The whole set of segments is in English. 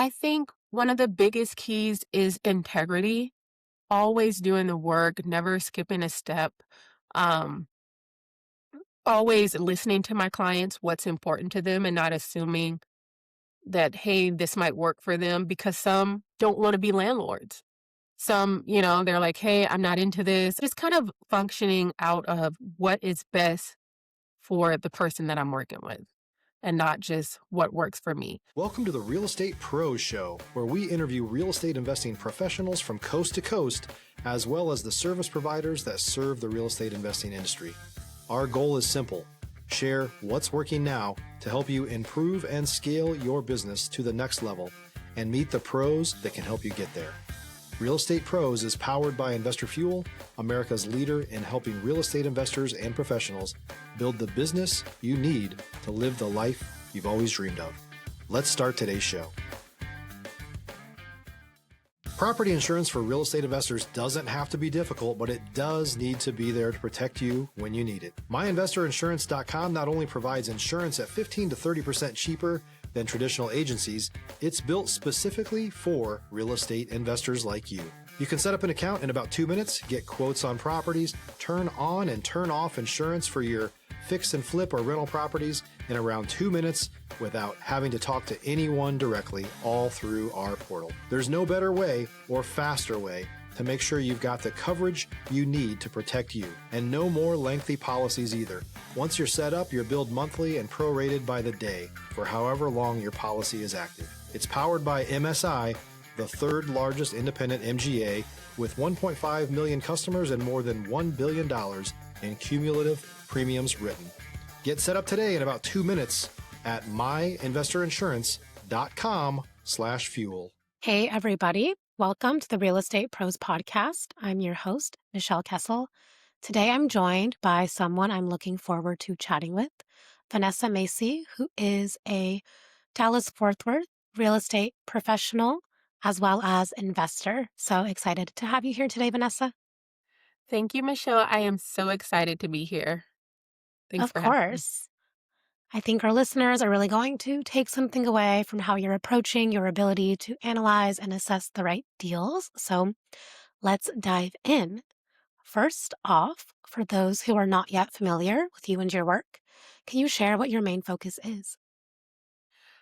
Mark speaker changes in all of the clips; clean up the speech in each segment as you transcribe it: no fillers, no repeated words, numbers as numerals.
Speaker 1: I think one of the biggest keys is integrity, always doing the work, never skipping a step, um, always listening to my clients, what's important to them, and not assuming that, hey, this might work for them because some don't want to be landlords. Some, they're like, hey, I'm not into this. Just kind of functioning out of what is best for the person that I'm working with and not just what works for me.
Speaker 2: Welcome to the Real Estate Pros Show, where we interview real estate investing professionals from coast to coast, as well as the service providers that serve the real estate investing industry. Our goal is simple: share what's working now to help you improve and scale your business to the next level and meet the pros that can help you get there. Real Estate Pros is powered by Investor Fuel, America's leader in helping real estate investors and professionals build the business you need to live the life you've always dreamed of. Let's start today's show. Property insurance for real estate investors doesn't have to be difficult, but it does need to be there to protect you when you need it. MyInvestorInsurance.com not only provides insurance at 15 to 30% cheaper than traditional agencies, it's built specifically for real estate investors like you. You can set up an account in about 2 minutes, get quotes on properties, turn on and turn off insurance for your fix and flip or rental properties in around 2 minutes without having to talk to anyone directly, all through our portal. There's no better way or faster way to make sure you've got the coverage you need to protect you, and no more lengthy policies either. Once you're set up, you're billed monthly and prorated by the day for however long your policy is active. It's powered by MSI, the third largest independent MGA, with 1.5 million customers and more than $1 billion in cumulative premiums written. Get set up today in about 2 minutes at myinvestorinsurance.com/fuel.
Speaker 3: Hey, everybody. Welcome to the Real Estate Pros Podcast. I'm your host, Michelle Kesil. Today, I'm joined by someone I'm looking forward to chatting with, Vanessa Macey, who is a Dallas-Fort Worth real estate professional as well as investor. So excited to have you here today, Vanessa.
Speaker 1: Thank you, Michelle. I am so excited to be here. Thanks
Speaker 3: Of
Speaker 1: for having me.
Speaker 3: course. I think our listeners are really going to take something away from how you're approaching your ability to analyze and assess the right deals. So let's dive in. First off, for those who are not yet familiar with you and your work, can you share what your main focus is?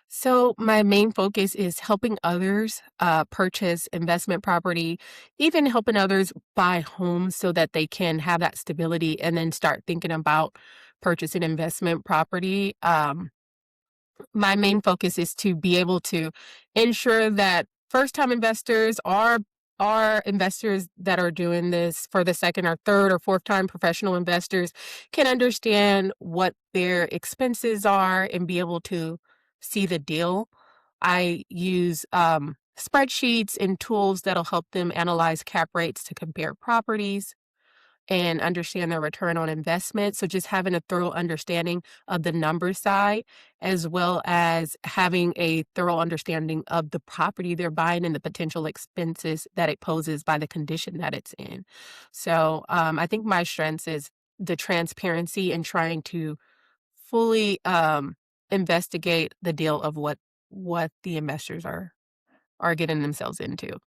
Speaker 1: So my main focus is helping others purchase investment property, even helping others buy homes so that they can have that stability and then start thinking about purchasing investment property. My main focus is to be able to ensure that first-time investors are investors that are doing this for the second or third or fourth time professional investors can understand what their expenses are and be able to see the deal. I use spreadsheets and tools that'll help them analyze cap rates to compare properties and understand their return on investment. So just having a thorough understanding of the number side, as well as having a thorough understanding of the property they're buying and the potential expenses that it poses by the condition that it's in. So I think my strengths is the transparency and trying to fully investigate the deal of what the investors are getting themselves into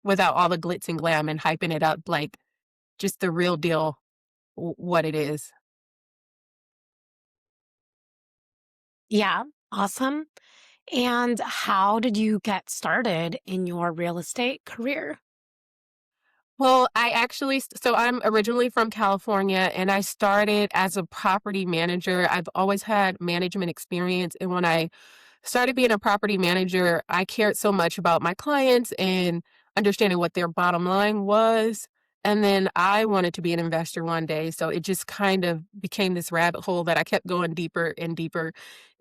Speaker 1: without all the glitz and glam and hyping it up like just the real deal, what it is.
Speaker 3: Yeah, awesome. And how did you get started in your real estate career?
Speaker 1: Well, so I'm originally from California and I started as a property manager. I've always had management experience. And when I started being a property manager, I cared so much about my clients and understanding what their bottom line was. And then I wanted to be an investor one day. So it just kind of became this rabbit hole that I kept going deeper and deeper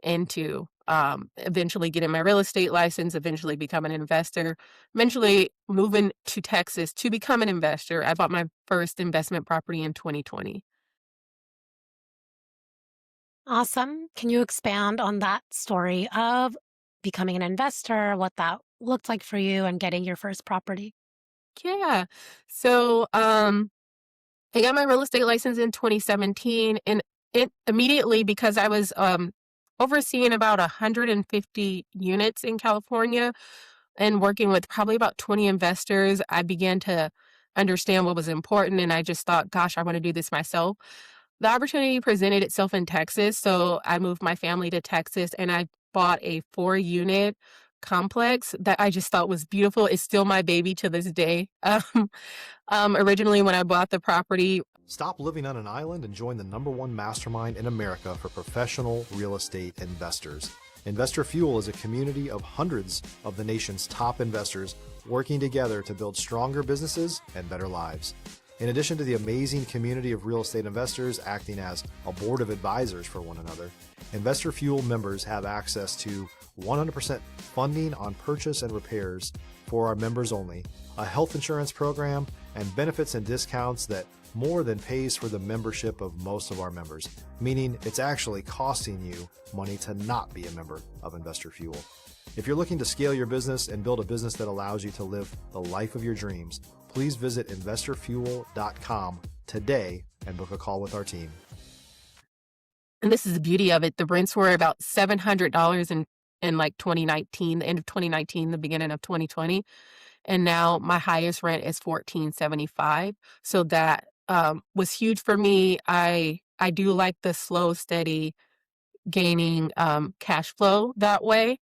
Speaker 1: into, eventually getting my real estate license, eventually becoming an investor, eventually moving to Texas to become an investor. I bought my first investment property in 2020.
Speaker 3: Awesome. Can you expand on that story of becoming an investor, what that looked like for you and getting your first property?
Speaker 1: Yeah. So, I got my real estate license in 2017 and it immediately because I was overseeing about 150 units in California and working with probably about 20 investors. I began to understand what was important, and I just thought, gosh, I want to do this myself. The opportunity presented itself in Texas, so I moved my family to Texas, and I bought a 4-unit complex that I just thought was beautiful. It's still my baby to this day. Originally, when I bought the property.
Speaker 2: Stop living on an island and join the #1 mastermind in America for professional real estate investors. Investor Fuel is a community of hundreds of the nation's top investors working together to build stronger businesses and better lives. In addition to the amazing community of real estate investors acting as a board of advisors for one another, Investor Fuel members have access to 100% funding on purchase and repairs for our members only, a health insurance program, and benefits and discounts that more than pays for the membership of most of our members, meaning it's actually costing you money to not be a member of Investor Fuel. If you're looking to scale your business and build a business that allows you to live the life of your dreams, please visit investorfuel.com today and book a call with our team.
Speaker 1: And this is the beauty of it. The rents were about $700 in like 2019, the end of 2019, the beginning of 2020. And now my highest rent is $14.75. So that was huge for me. I do like the slow, steady gaining cash flow that way.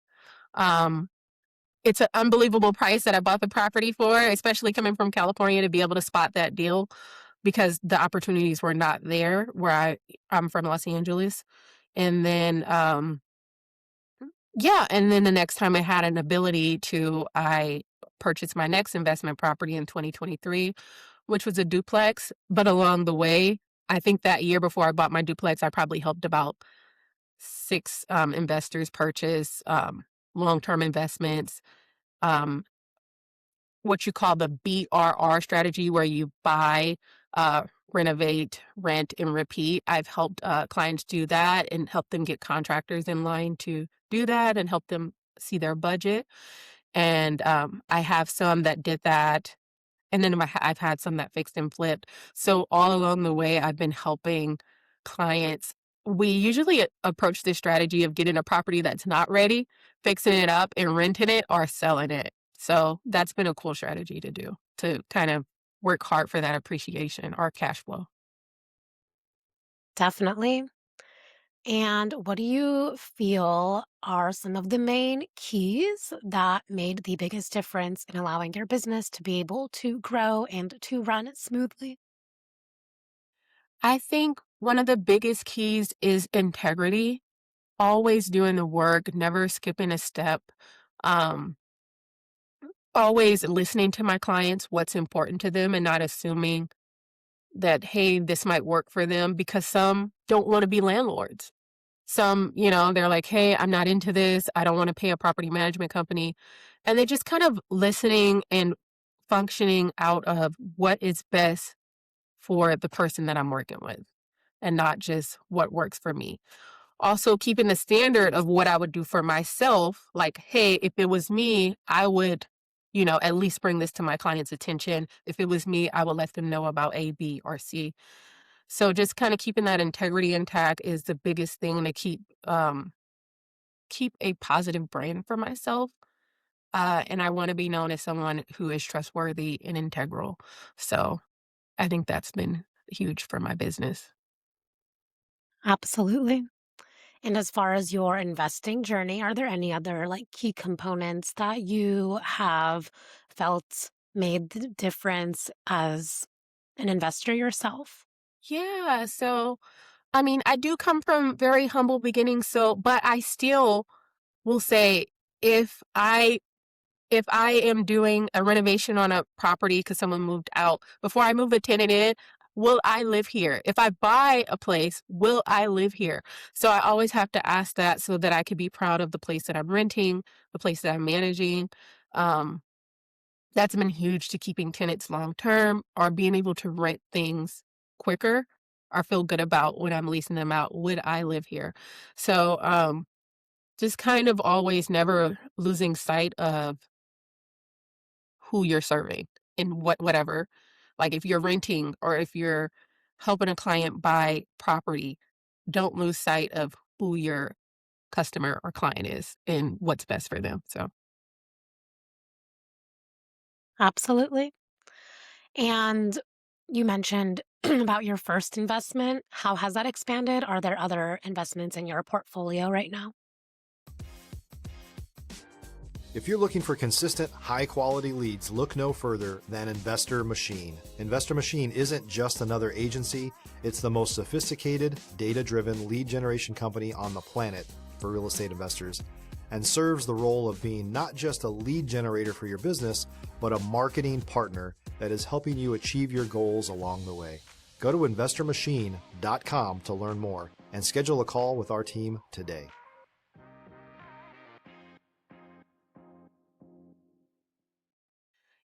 Speaker 1: It's an unbelievable price that I bought the property for, especially coming from California, to be able to spot that deal because the opportunities were not there where I'm from Los Angeles. And then, and then the next time I had an ability to, I purchased my next investment property in 2023, which was a duplex. But along the way, I think that year before I bought my duplex, I probably helped about 6 investors purchase long-term investments. Um, what you call the BRRR strategy, where you buy, renovate, rent, and repeat. I've helped clients do that and help them get contractors in line to do that and help them see their budget. And I have some that did that. And then I've had some that fixed and flipped. So all along the way, I've been helping clients. We usually approach this strategy of getting a property that's not ready, fixing it up and renting it or selling it. So that's been a cool strategy to do, to kind of work hard for that appreciation or cash flow.
Speaker 3: Definitely. And what do you feel are some of the main keys that made the biggest difference in allowing your business to be able to grow and to run smoothly?
Speaker 1: I think one of the biggest keys is integrity, always doing the work, never skipping a step. Um, Always listening to my clients, what's important to them, and not assuming that, hey, this might work for them, because some don't want to be landlords. Some, they're like, hey, I'm not into this. I don't want to pay a property management company. And they're just kind of listening and functioning out of what is best for the person that I'm working with and not just what works for me. Also, keeping the standard of what I would do for myself, like, hey, if it was me, I would, at least bring this to my client's attention. If it was me, I would let them know about A, B, or C. So just kind of keeping that integrity intact is the biggest thing to keep a positive brand for myself. And I want to be known as someone who is trustworthy and integral. So I think that's been huge for my business.
Speaker 3: Absolutely. And as far as your investing journey, are there any other like key components that you have felt made the difference as an investor yourself?
Speaker 1: Yeah. So, I mean, I do come from very humble beginnings. So, but I still will say, if I if I am doing a renovation on a property because someone moved out, before I move a tenant in, will I live here? If I buy a place, will I live here? So I always have to ask that so that I could be proud of the place that I'm renting, the place that I'm managing. Um, that's been huge to keeping tenants long term or being able to rent things quicker or feel good about when I'm leasing them out. Would I live here? So just kind of always never losing sight of who you're serving in whatever. Like if you're renting or if you're helping a client buy property, don't lose sight of who you're customer or client is and what's best for them. So,
Speaker 3: Absolutely. And you mentioned about your first investment. How has that expanded? Are there other investments in your portfolio right now?
Speaker 2: If you're looking for consistent, high quality leads, look no further than Investor Machine. Investor Machine isn't just another agency, it's the most sophisticated, data driven lead generation company on the planet for real estate investors, and serves the role of being not just a lead generator for your business, but a marketing partner that is helping you achieve your goals along the way. Go to investormachine.com to learn more and schedule a call with our team today.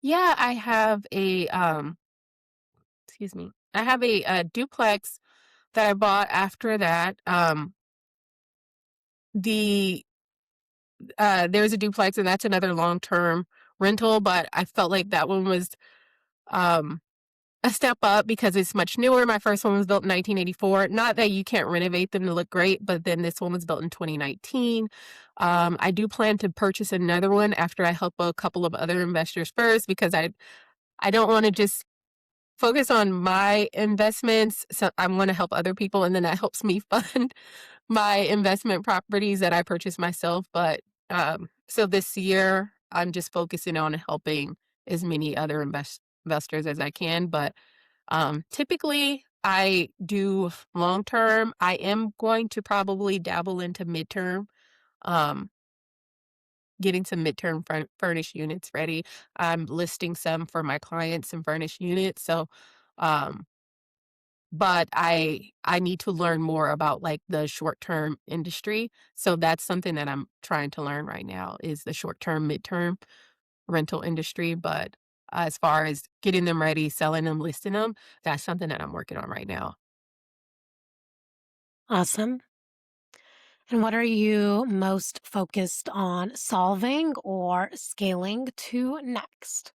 Speaker 1: yeah, I have excuse me. I have a duplex that I bought after that. The There's a duplex, and that's another long-term rental, but I felt like that one was um a step up because it's much newer. My first one was built in 1984. Not that you can't renovate them to look great, but then this one was built in 2019. I do plan to purchase another one after I help a couple of other investors first because I don't want to just focus on my investments. So I want to help other people, and then that helps me fund my investment properties that I purchase myself. But so this year, I'm just focusing on helping as many other investors as I can. But typically, I do long term. I am going to probably dabble into midterm, um, getting some midterm furnished units ready. I'm listing some for my clients and furnished units. So, um, but I need to learn more about like the short term industry. So that's something that I'm trying to learn right now is the short term, midterm rental industry. But as far as getting them ready, selling them, listing them, that's something that I'm working on right now.
Speaker 3: Awesome. And what are you most focused on solving or scaling to next?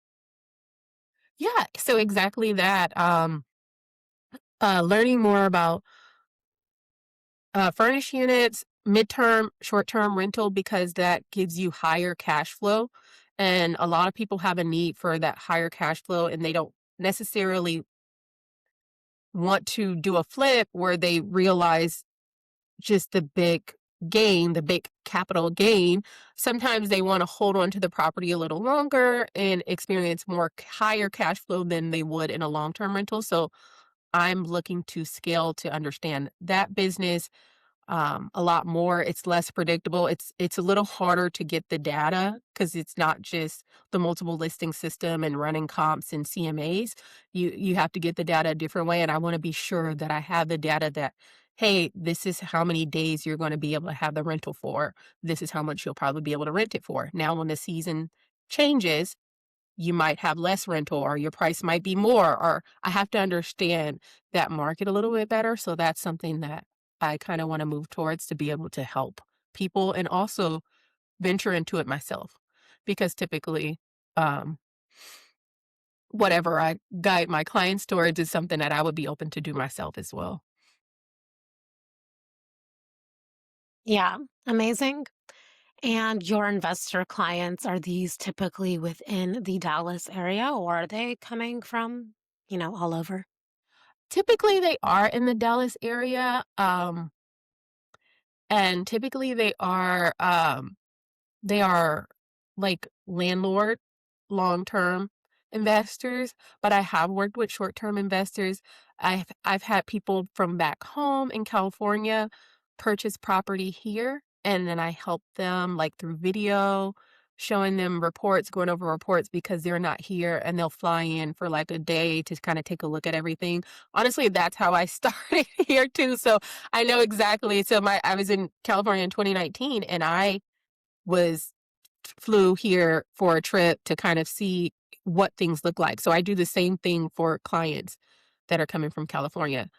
Speaker 1: Yeah, so exactly that. Learning more about furnished units, midterm, short-term rental because that gives you higher cash flow, and a lot of people have a need for that higher cash flow, and they don't necessarily want to do a flip where they realize just the big gain, the big capital gain. Sometimes they want to hold on to the property a little longer and experience more higher cash flow than they would in a long-term rental. So I'm looking to scale to understand that business a lot more. It's less predictable. It's a little harder to get the data because it's not just the multiple listing system and running comps and CMAs. You have to get the data a different way, and I want to be sure that I have the data that, hey, this is how many days you're going to be able to have the rental for. This is how much you'll probably be able to rent it for. Now, when the season changes, you might have less rental or your price might be more, or I have to understand that market a little bit better. So that's something that I kind of want to move towards to be able to help people and also venture into it myself. Because typically, um, whatever I guide my clients towards is something that I would be open to do myself as well.
Speaker 3: Yeah, amazing. And your investor clients, are these typically within the Dallas area or are they coming from, all over?
Speaker 1: Typically, they are in the Dallas area, and typically they are like landlord long-term investors, but I have worked with short-term investors. I've had people from back home in California purchase property here, and then I help them like through video, showing them reports, going over reports because they're not here and they'll fly in for like a day to kind of take a look at everything. Honestly, that's how I started here too. So I know exactly. So I was in California in 2019 and I was flew here for a trip to kind of see what things look like. So I do the same thing for clients that are coming from California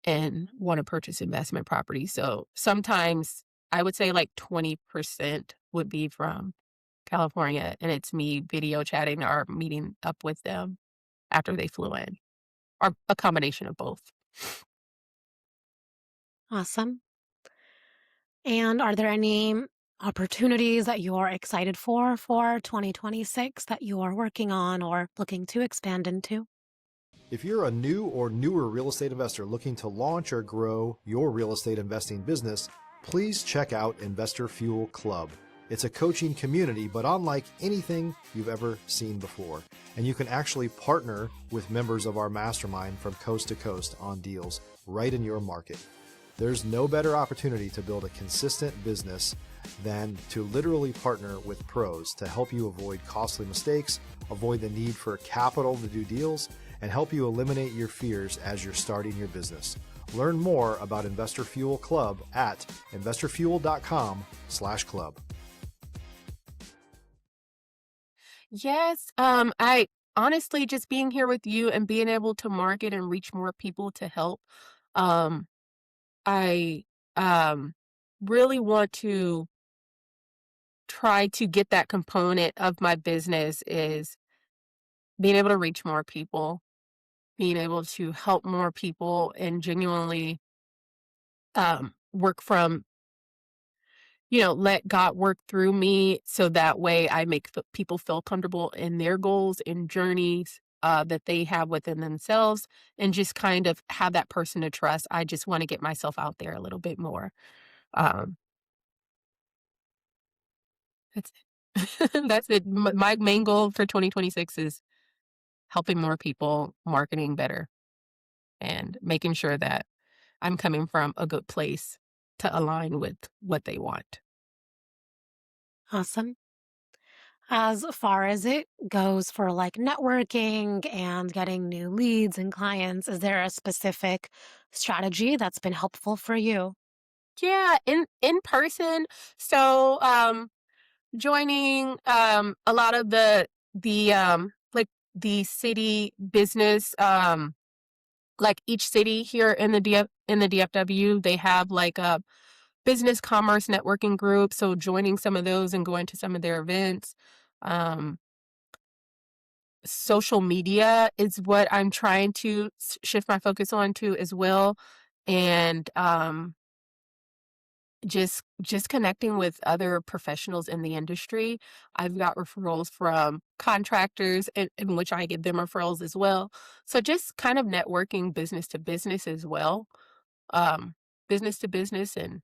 Speaker 1: and want to purchase investment property. So sometimes I would say like 20% would be from California, and it's me video chatting or meeting up with them after they flew in, or a combination of both.
Speaker 3: Awesome. And are there any opportunities that you're excited for 2026 that you are working on or looking to expand into?
Speaker 2: If you're a new or newer real estate investor looking to launch or grow your real estate investing business, please check out Investor Fuel Club. It's a coaching community, but unlike anything you've ever seen before. And you can actually partner with members of our mastermind from coast to coast on deals right in your market. There's no better opportunity to build a consistent business than to literally partner with pros to help you avoid costly mistakes, avoid the need for capital to do deals, and help you eliminate your fears as you're starting your business. Learn more about Investor Fuel Club at investorfuel.com/club.
Speaker 1: Yes, I honestly just being here with you and being able to market and reach more people to help. Um, I really want to try to get that component of my business is being able to reach more people, being able to help more people and genuinely work from, let God work through me so that way I make people feel comfortable in their goals and journeys that they have within themselves and just kind of have that person to trust. I just want to get myself out there a little bit more. Um, that's it. That's it. My main goal for 2026 is helping more people, marketing better, and making sure that I'm coming from a good place to align with what they want.
Speaker 3: Awesome. As far as it goes for like networking and getting new leads and clients, is there a specific strategy that's been helpful for you?
Speaker 1: Yeah, in person. So, joining a lot of the like the city business like each city here in the DFW, they have like a business commerce networking group. So joining some of those and going to some of their events. Um, Social media is what I'm trying to shift my focus on to as well. And just connecting with other professionals in the industry. I've got referrals from contractors in which I give them referrals as well. So just kind of networking business to business as well. Um, Business to business and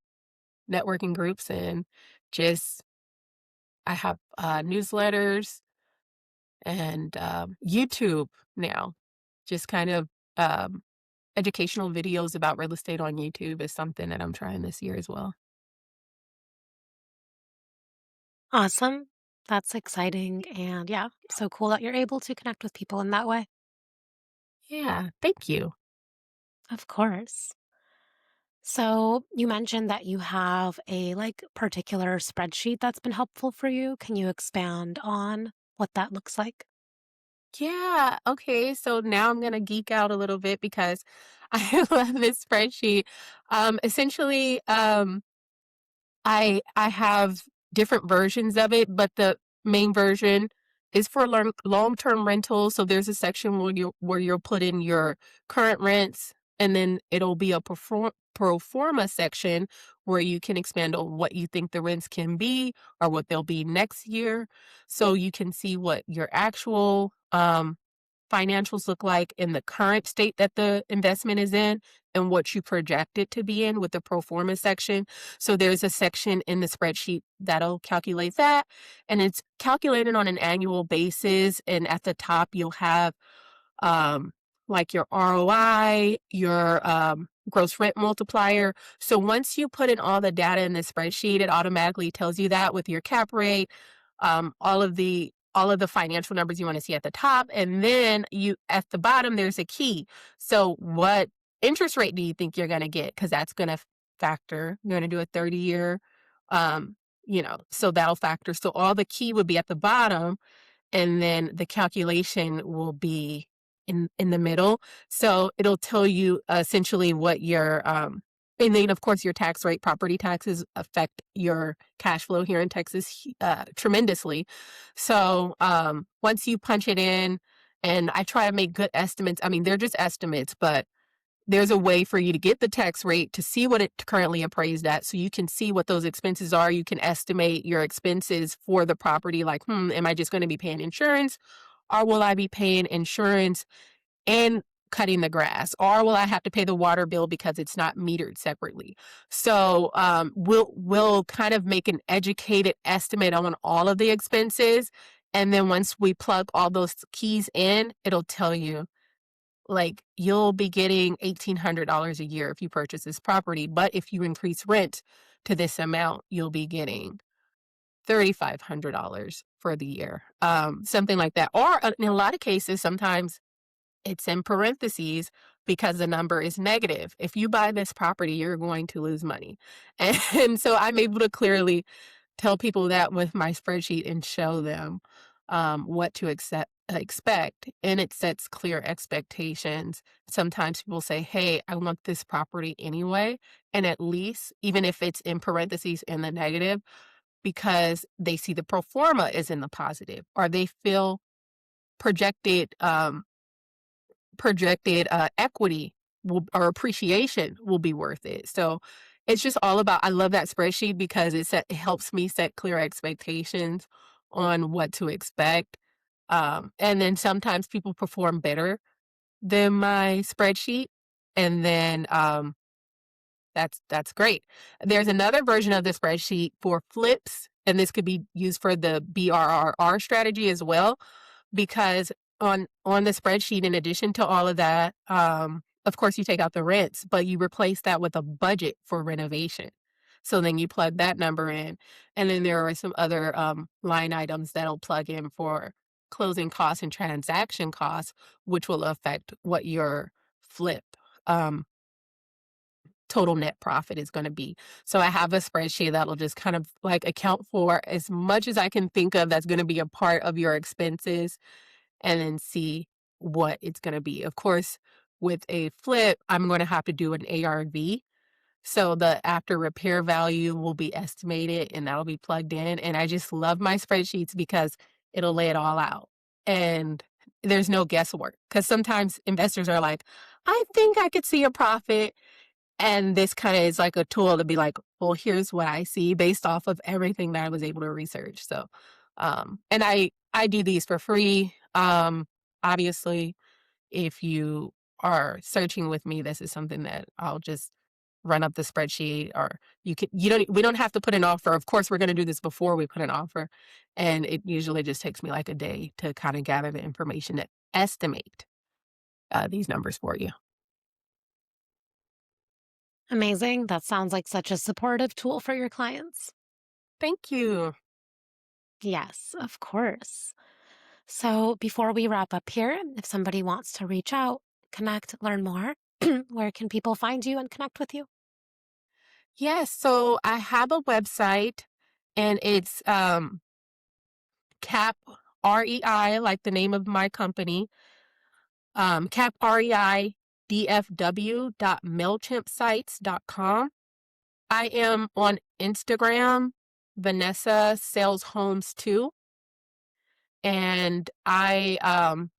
Speaker 1: networking groups and just I have newsletters and YouTube now. Just kind of um, educational videos about real estate on YouTube is something that I'm trying this year as well.
Speaker 3: Awesome. That's exciting. And yeah, so cool that you're able to connect with people in that way.
Speaker 1: Yeah, thank you.
Speaker 3: Of course. So you mentioned that you have a like particular spreadsheet that's been helpful for you. Can you expand on what that looks like?
Speaker 1: Yeah. Okay. So now I'm gonna geek out a little bit because I love this spreadsheet. Essentially, I have different versions of it, but the main version is for long-term rentals. So there's a section where you'll put in your current rents, and then it'll be a pro forma section where you can expand on what you think the rents can be or what they'll be next year. So you can see what your actual financials look like in the current state that the investment is in and what you project it to be in with the pro forma section. So there's a section in the spreadsheet that'll calculate that. And it's calculated on an annual basis. And at the top, you'll have um, like your ROI, your gross rent multiplier. So once you put in all the data in the spreadsheet, it automatically tells you that with your cap rate, all of the financial numbers you want to see at the top, and then you at the bottom there's a key. So what interest rate do you think you're going to get? Because that's going to factor. You're going to do a 30-year, so that'll factor. So all the key would be at the bottom, and then the calculation will be in the middle. So it'll tell you essentially what your and then of course your tax rate, property taxes affect your cash flow here in Texas tremendously. So once you punch it in, and I try to make good estimates. I mean, they're just estimates, but there's a way for you to get the tax rate to see what it currently appraised at, so you can see what those expenses are. You can estimate your expenses for the property, like, am I just going to be paying insurance, or will I be paying insurance and cutting the grass, or will I have to pay the water bill because it's not metered separately? So we'll kind of make an educated estimate on all of the expenses, and then once we plug all those keys in, it'll tell you, like, you'll be getting $1,800 a year if you purchase this property, but if you increase rent to this amount, you'll be getting $3,500 for the year, something like that. Or in a lot of cases, sometimes it's in parentheses because the number is negative. If you buy this property, you're going to lose money. And so I'm able to clearly tell people that with my spreadsheet and show them what to expect. And it sets clear expectations. Sometimes people say, hey, I want this property anyway. And at least, even if it's in parentheses in the negative, because they see the pro forma is in the positive, or they feel projected equity or appreciation will be worth it. So it's just all about, I love that spreadsheet because it helps me set clear expectations on what to expect. And then sometimes people perform better than my spreadsheet. And then that's great. There's another version of the spreadsheet for flips, and this could be used for the BRRRR strategy as well, because on the spreadsheet, in addition to all of that, of course, you take out the rents, but you replace that with a budget for renovation. So then you plug that number in, and then there are some other line items that'll plug in for closing costs and transaction costs, which will affect what your flip um, total net profit is going to be. So I have a spreadsheet that'll just kind of like account for as much as I can think of that's going to be a part of your expenses, and then see what it's going to be. Of course, with a flip, I'm going to have to do an ARV. So the after repair value will be estimated and that'll be plugged in. And I just love my spreadsheets because it'll lay it all out. And there's no guesswork, because sometimes investors are like, I think I could see a profit. And this kind of is like a tool to be like, well, here's what I see based off of everything that I was able to research. So, and I do these for free. Obviously, if you are searching with me, this is something that I'll just run up the spreadsheet, or we don't have to put an offer. Of course, we're going to do this before we put an offer. And it usually just takes me like a day to kind of gather the information to estimate these numbers for you.
Speaker 3: Amazing. That sounds like such a supportive tool for your clients.
Speaker 1: Thank you.
Speaker 3: Yes, of course. So before we wrap up here, if somebody wants to reach out, connect, learn more, where can people find you and connect with you?
Speaker 1: Yes, so I have a website, and it's Cap REI, like the name of my company, Cap REI DFW.mailchimpsites.com. I am on Instagram, Vanessa Sales Homes too. And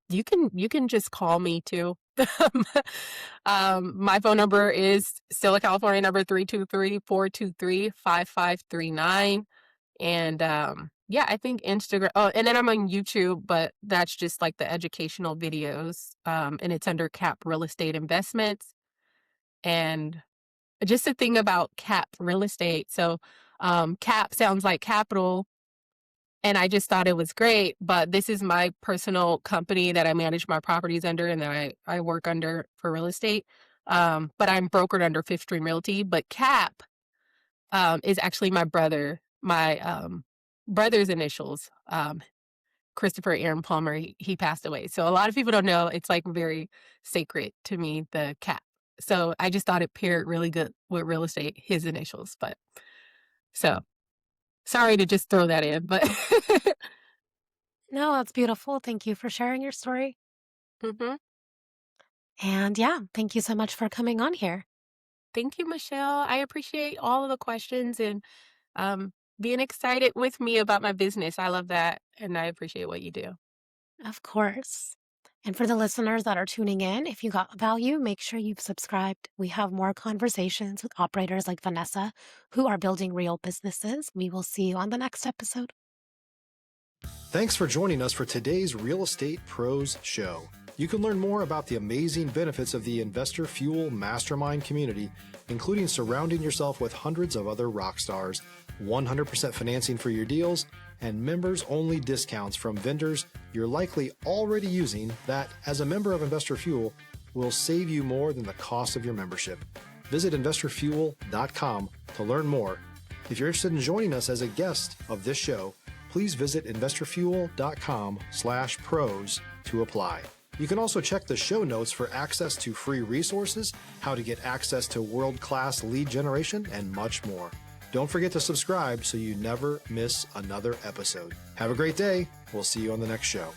Speaker 1: you can just call me too. My phone number is still a California number, 323-423-5539. And yeah, I think Instagram. Oh, and then I'm on YouTube, but that's just like the educational videos. And it's under Cap Real Estate Investments. And just a thing about Cap Real Estate. So Cap sounds like capital, and I just thought it was great. But this is my personal company that I manage my properties under and that I work under for real estate. But I'm brokered under Fifth Stream Realty. But Cap is actually my brother's initials. Christopher Aaron Palmer, he passed away. So a lot of people don't know. It's like very sacred to me, the Cap. So I just thought it paired really good with real estate, his initials. But so sorry to just throw that in, but
Speaker 3: No, that's beautiful. Thank you for sharing your story.
Speaker 1: Mhm.
Speaker 3: And yeah, thank you so much for coming on here.
Speaker 1: Thank you, Michelle. I appreciate all of the questions and being excited with me about my business. I love that, and I appreciate what you do.
Speaker 3: Of course. And for the listeners that are tuning in, if you got value, make sure you've subscribed. We have more conversations with operators like Vanessa who are building real businesses. We will see you on the next episode.
Speaker 2: Thanks for joining us for today's Real Estate Pros Show. You can learn more about the amazing benefits of the Investor Fuel Mastermind community, including surrounding yourself with hundreds of other rock stars, 100% financing for your deals, and members-only discounts from vendors you're likely already using that, as a member of Investor Fuel, will save you more than the cost of your membership. Visit investorfuel.com to learn more. If you're interested in joining us as a guest of this show, please visit investorfuel.com/pros to apply. You can also check the show notes for access to free resources, how to get access to world-class lead generation, and much more. Don't forget to subscribe so you never miss another episode. Have a great day. We'll see you on the next show.